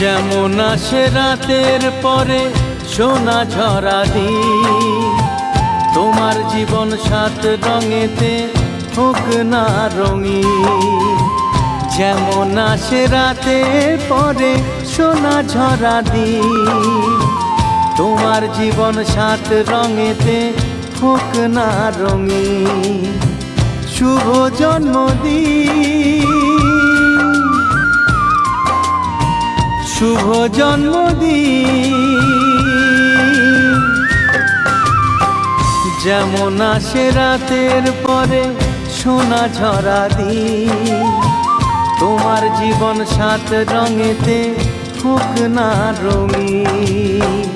যেমন আসে রাতের পরে সোনা ঝরা দিন, তোমার জীবন সাত রঙেতে হোক না রঙিন। যেমন আসে রাতের পরে সোনা ঝরা দিন, তোমার জীবন সাত রঙেতে হোক না রঙিন। শুভ জন্মদিন, শুভ জন্মদিন। যেমন আসে রাতের পরে সোনা ঝরা দিন, তোমার জীবন সাত রঙেতে হোক না রঙিন।